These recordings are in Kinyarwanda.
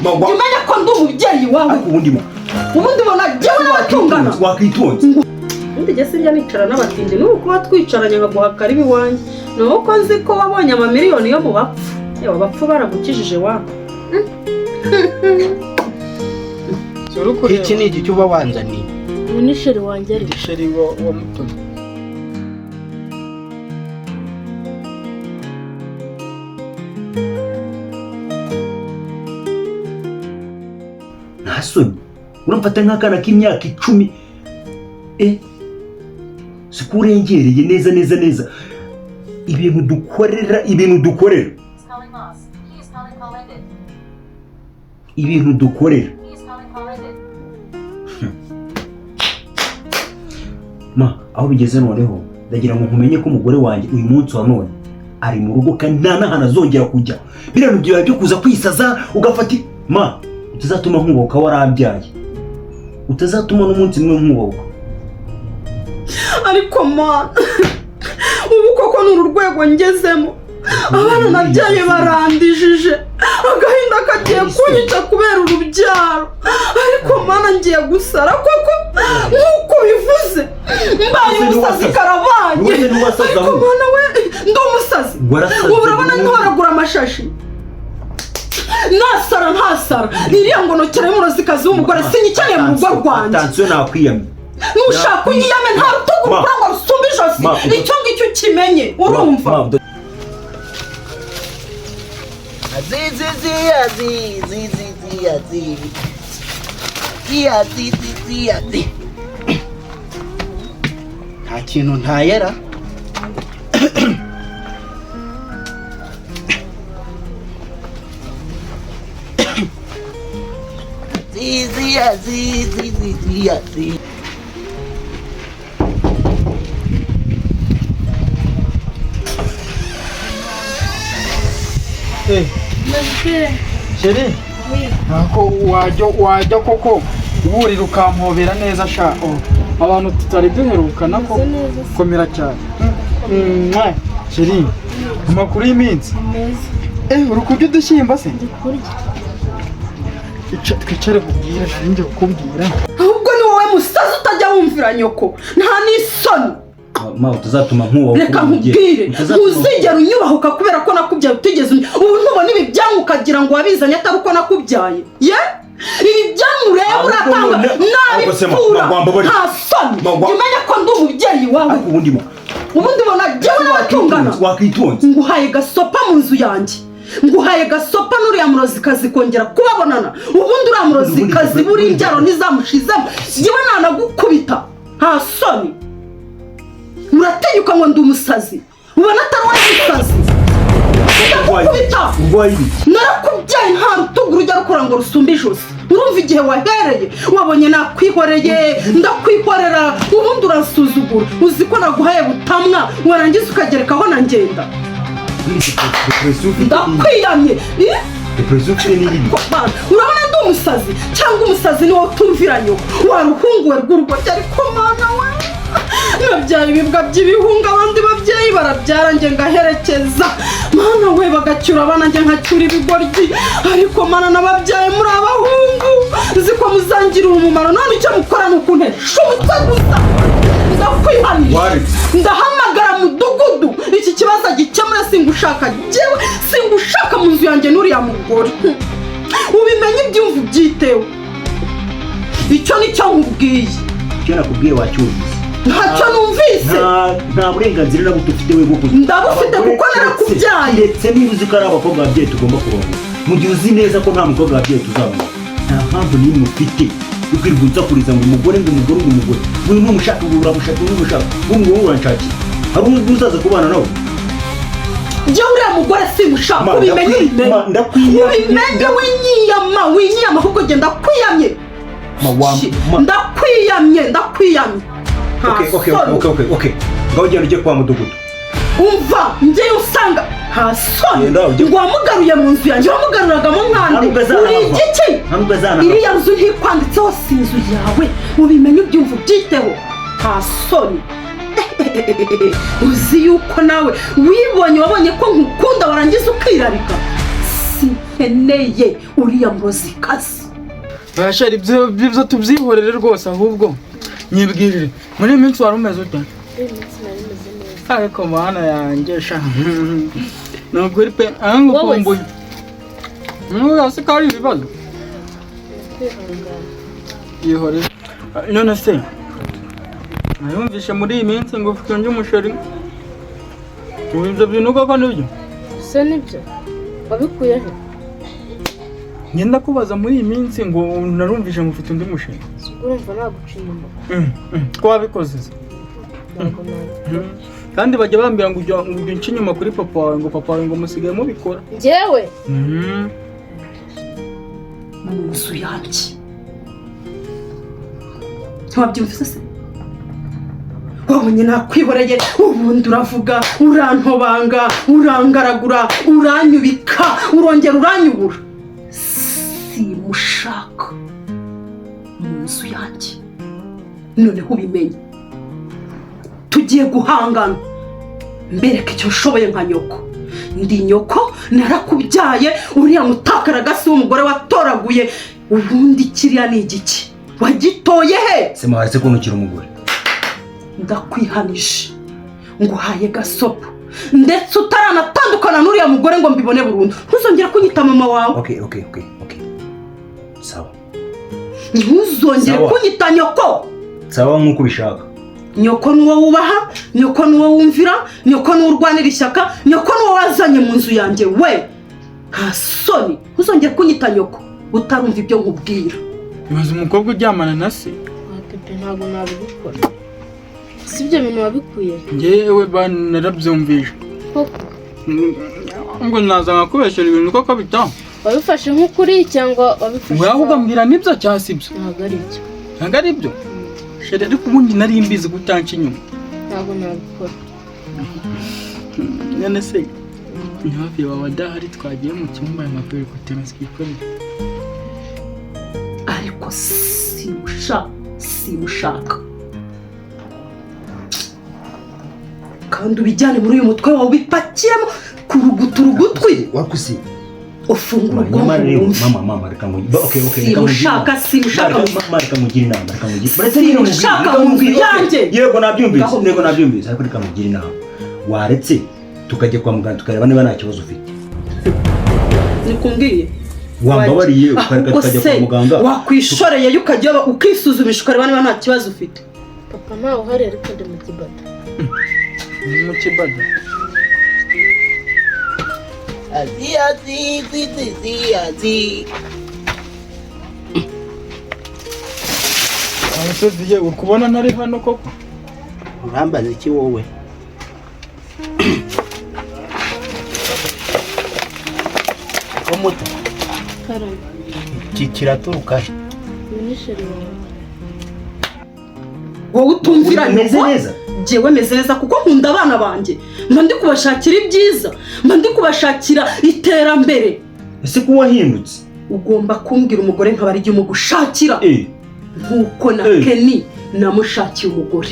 Jumenya ko ndi umubyeyi wawe. Ubundi bona jewe n'abatungana. Wakwitonze. Undi je sinjya nicara n'abatindi nuko batwicaranye ngaguhaka ari biwanje. Nuko nzi ko wabonye amamiliyoni yo mu bapfu. Yewe bapfu baragukijije wa. Iki ni iki cyuba wanzaniye. Ni sheri wanje ari. Sheri wa mutoni. Nasoni uramfata nk'akana k'imyaka 10 sikurengereye neza ibintu dukorera ma aho bigeze noneho ndagira ngo nkumenye ko umugore wanjye uyu munsi wa none ari mu rugo kandi nta n'ahantu azongera kujya birano byo kuza kwisaza ugafata ma utazatuma nkuboka warabyaye utazatuma n'umunsi mwe nkuboka ariko man ubu koko n'uru rwego ngezemo abana nabyaye barandijije agahinda kagiye kunyica kubera urubyaro ariko mana ngiye gusara koko nkuko bivuze mbaye umusazi karabaye ariko mana we ndi umusazi ubu urabona ntoragura amashashi nasara ntasara iriya ngo nokere y'umurozikazi w'umugore sinyikeneye mu rugo rwanjye atansiyo nakwiyamye nushaka unyiyame nta rutugu rukora ngo rusumbe ijosi icyo ngicyo ukimenye urumva nta kintu ntayera Sheri nako wajya koko uburira ukampobera neza sha abantu tutari duherukana ko komera cyane Sheri amakuru y'iminsi uri kurya udushyimba se twicare kubwira Sheri njye kukubwira ahubwo ni wowe musazi utajya wumvira nyoko nta n'isoni ma utazatuma nkuwo reka nkubwire ntuzigera unyubahuka kubera ko nakubyaye utigeze ubu ntubona ibi byanyu ukagira ngo wabizanye atari uko nakubyaye ye ibi byanyu rero uratanga nabipfura nta soni jumenya ko ndi umubyeyi wawe ubundi bona jewe n'abatungana wakwitonze nguhaye gasopa mu nzu yanjye nguhaye gasopa n'uriya murozikazi kongera kubabonana ubundi uriya murozikazi buri imbyaro n'izamushizemo jewe nanagukubita nta soni uratinyuka ngo ndi umusazi ubona atari umusazi narakubyaye nta rutugu rujya rukora ngo rusumbe ijosi urumva igihe wahereye wabonye nakwihoreye ndakwihorera ubundi urasuzugura uzi ko naguhaye butamwa warangiza ukagerekaho na ngenda ndakwiyamye urabona ndi umusazi cyangwa umusazi niwo utumvira nyoko waruhunguwe rw'urugo ariko mana we nabyaye ibibwa by'ibihunga abandi babyeyi barabyara njye ngaherekeza mana we bagacyura abana njye nkacyura ibigoryi ariko mana nababyaye muri abahungu nzi ko muzangirira umumaro none icyo mukora ni ukunteshutse gusa ndakwihanira ndahamagara mudugudu iki kibazo gikemura singushaka jewe singushaka mu nzu yanjye n'uriya mugore ubimenye ibyumva byitewe icyo nicyo nkubwiye icyo nakubwiye wacyumvise ntacyo numvise nta burenganzira na buto ufite we bwo kuza ndabufite kuko narakubyaye ndetse niba uzi ko ari abakobwa babyeyi tugomba kurongora mu gihe uzi neza ko nta mukobwa babyeyi tuzabona nta mpamvu n'imwe ufite yo kwirwutsa kuriza ngo umugore uyu ni umushaka ubu uramushaka ubu uranshakira hari undi uzaza kubana nawe njye uriya mugore simushaka ubimenye winyiyama ahubwo njye ndakwiyamye Okay. Ngaho ugenda ujye kwa mudugudu. Umva, njye usanga hasoni. Ngo wamugaruye mu nzu yanjye, wamugaruragamo nkande. Uri igiki? Iriya nzu ntikwanditseho si inzu yawe. Ubimenye ubyumva ubyiteho. Hasoni. Uzi yuko nawe wibonye wabonye ko nkukunda warangiza ukirarika. nkeneye uriya muzikazi. Bashari ibyo tubyihorere rwose ahubwo nyibwirire muri minsi wari umeze ute? Ariko mana yanjye sha nuguri pe angu kumbuye yase kari ibibazo yihorere none se nayumvishe muri iyi minsi ngo ufite undi musheri ibyo bintu koko nibyo se nibyo wabikuye he? ngenda kubaza muri iyi minsi ngo narumvishe ngo ufite undi musheri urumva naguca inyuma ko wabikoze kandi bajya bambwira ngo ujya nca inyuma kuri papa wawe ngo papa wawe ngo musigaye mubikora njyewe mu nzu yanjye ntiwabyumvise se? wabonye nakwihoreye ubundi uravuga urantobanga urangaragura uranyubika urongera uranyubura. Simushaka mu nzu yanjye noneho ubimenye. Tugiye guhangana mbereke icyo nshoboye nka nyoko. Ndi nyoko narakubyaye uriya mutakaragasi w'umugore watoraguye ubundi kiriya ni igiki wagitoye he? se mawaretse kunukira umugore ndakwihanije nguhaye gasopo ndetse utaranatandukana n'uriya mugore ngo mbibone burundu. Ntuzongera kunyita mama wawe. okay sawa ntuzongere kunyita nyoko. sawa nk'uko ubishaka. Nyoko nuwo wubaha, nyoko nuwo wumvira, nyoko nuwo urwanira ishyaka, nyoko nuwo wazanye mu nzu yanjye we. Nta soni ntuzongere kunyita nyoko utarumva ibyo nkubwira. Ibaze umukobwa uryamana na se. Pepe ntabwo nabikora. Si ibyo bintu wabikuye? Njyewe narabyumvije. Koko ngo naza nkakubeshyera ibintu koko bitaho. Wabifashe nk'ukuri cyangwa wabifashe? Ahubwo mbwira nibyo cyangwa si byo? Ntabwo ari byo. Ntabwo ari byo? Shere ariko ubundi nari mbizi gutanca inyuma. Ntabwo nabikora. None se ntihafi wawe adahari twagiye mu cyumba y'amaperi kutema twikorera. Ariko simushaka kandi ubijyane muri uyu mutwe wawe ubipakiremo kurugutura ugutwi wakusi ufungura mama reka ngo simushaka mama reka mugira inama simushaka mu nzu yanjye. yego nabyumvise ariko reka mugira inama waretse tukajya kwa muganga tukareba niba nta kibazo ufite. Nikumbwiye wambabariye ukareka tukajya kwa muganga wakwishoreye ukajya ukisuzumisha ukareba niba nta kibazo ufite. Papa ntawe uhari ariko ndi mu kibada. Mu kibada azi amusoziye ukubona nari hano koko urambaza iki wowe? Omuto Karoli kiraturuka Minisheri wawe. Wowe utumvira neza jewe meze neza kuko nkunda abana banjye mba ndi kubashakira ibyiza mba ndi kubashakira iterambere. ese ko wahindutse ugomba kumbwira umugore nkaba ari igihe umugushakira nkuko na Kenny namushakiye umugore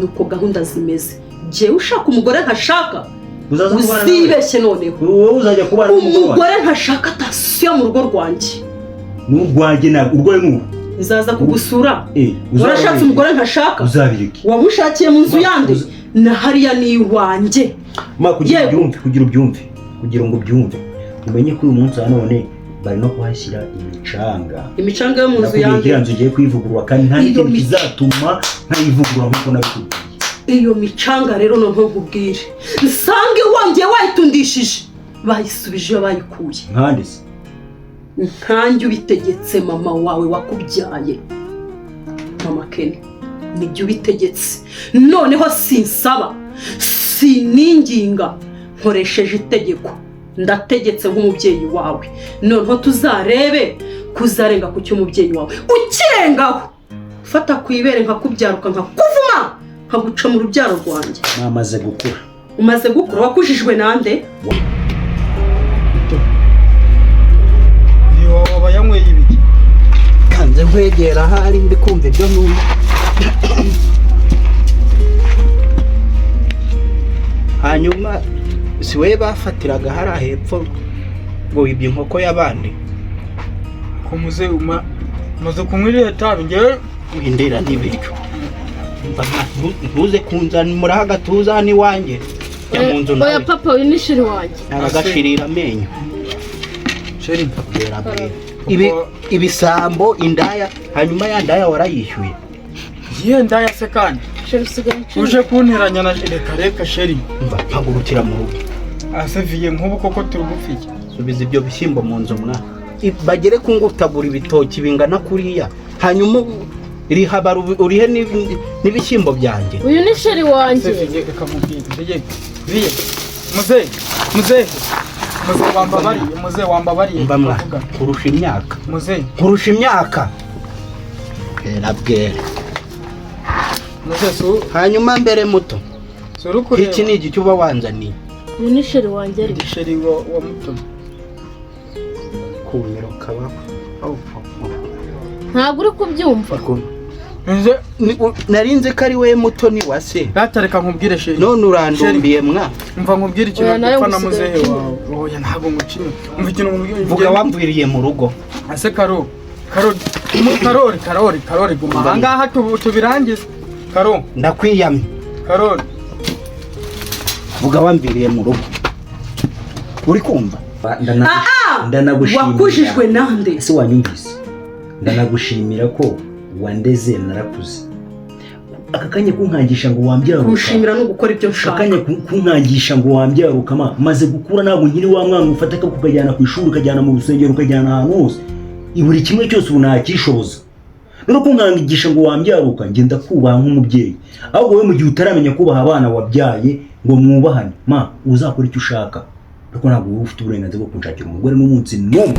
nuko gahunda zimeze. Jewe ushaka umugore ntashaka uzibeshye noneho wowe uzajya kubana umugore ntashaka atasiyo mu rugo rwanjye n'urwanjye ntabwo urwaye n'ubu nzaza kugusura. Urashatse umugore ntashaka uzabireke wamushakiye mu nzu yande na hariya ni iwanjye. kugira ngo ubyumve umenye ko uyu munsi wa none bari no kuhashyira imicanga yo mu nzu yanjye. Iyo nzu ugiye kwivugurura kandi nta kintu kizatuma ntayivugurura nk'uko nabikubwiye. Iyo micanga rero noneho nkubwire nsange wongeye wayitundishije bayisubije iyo bayikuye. Nkande se nkanjye ubitegetse mama wawe wakubyaye mama Kenny nibyo ubitegetse. Noneho sinsaba sininginga nkoresheje itegeko ndategetse nk'umubyeyi wawe. Noneho tuzarebe kuzarenga ku cy'umubyeyi wawe ukirengaho fata ku ibere nkakubyaruka nkakuvuma nkaguca mu rubyaro rwanjye. Mamaze gukura. Umaze gukura wakujijwe nande? waba yanyweye ibiki kanze nkwegera ahari ndi kumva ibyo numva. hanyuma si we bafatiraga hariya hepfo ngo wibye inkoko y'abandi ko muze maze kumwirira tabi ngewe windera n'ibiryo ntuze kunzanira agatuza hano iwanjye ya mu nzu oya papa uyu ni sheri wanjye agashirira amenyo sheri ibisambo indaya hanyuma ya ndaya warayishyuye ye ndaya se kandi sheri usigaye uje kunteranya na reka sheri mva mpagurukira mu rugo aseviye nk'ubu koko turugupfiye subiza ibyo bishyimbo mu nzu mwana bagere ku ngutagura ibitoki bingana kuriya hanyuma urihe n'ibishyimbo byanjye uyu ni sheri wanjye reka mubwire muze wambabariye mva mwana kurusha imyaka muze kurusha imyaka bwera muze hanyuma mbere muto surukure iki ni igiki uba wanzaniye uyu ni sheri wanjye ariko sheri wa muto kumiro kaba ntabwo uri kubyumva narinze ko ari we muto ni wase ratareka nkubwire sheri none urandumbiye mwa mva nkubwire ikintu gipfa na muzehe wawe oya ntabwo ngucime umva ikintu nkubwire vuga wambwiriye mu rugo ase karori guma ahangaha tubirangize karo ndakwiyamye karori vuga wambwiriye mu rugo uri kumva wakujijwe nande ese wanyumvise ndanagushimira ko wandeze narakuze aka kanya kunkangisha ngo wambyaruka kushimira no gukora ibyo nshaka akanya kunkangisha ngo wambyaruka maze gukura ntabwo nkiri wa mwana ufata ko kukajyana ku ishuri ukajyana mu rusengero ukajyana ahantu hose buri kimwe cyose ubu nakishoboza no kunkangisha ngo wambyaruka nge ndakubaha nk'umubyeyi ahubwo wowe mu gihe utaramenya kubaha abana wabyaye ngo mwubahane uzakora icyo ushaka ariko ntabwo wowe ufite uburenganzira bwo kunshakira umugore n'umunsi n'umwe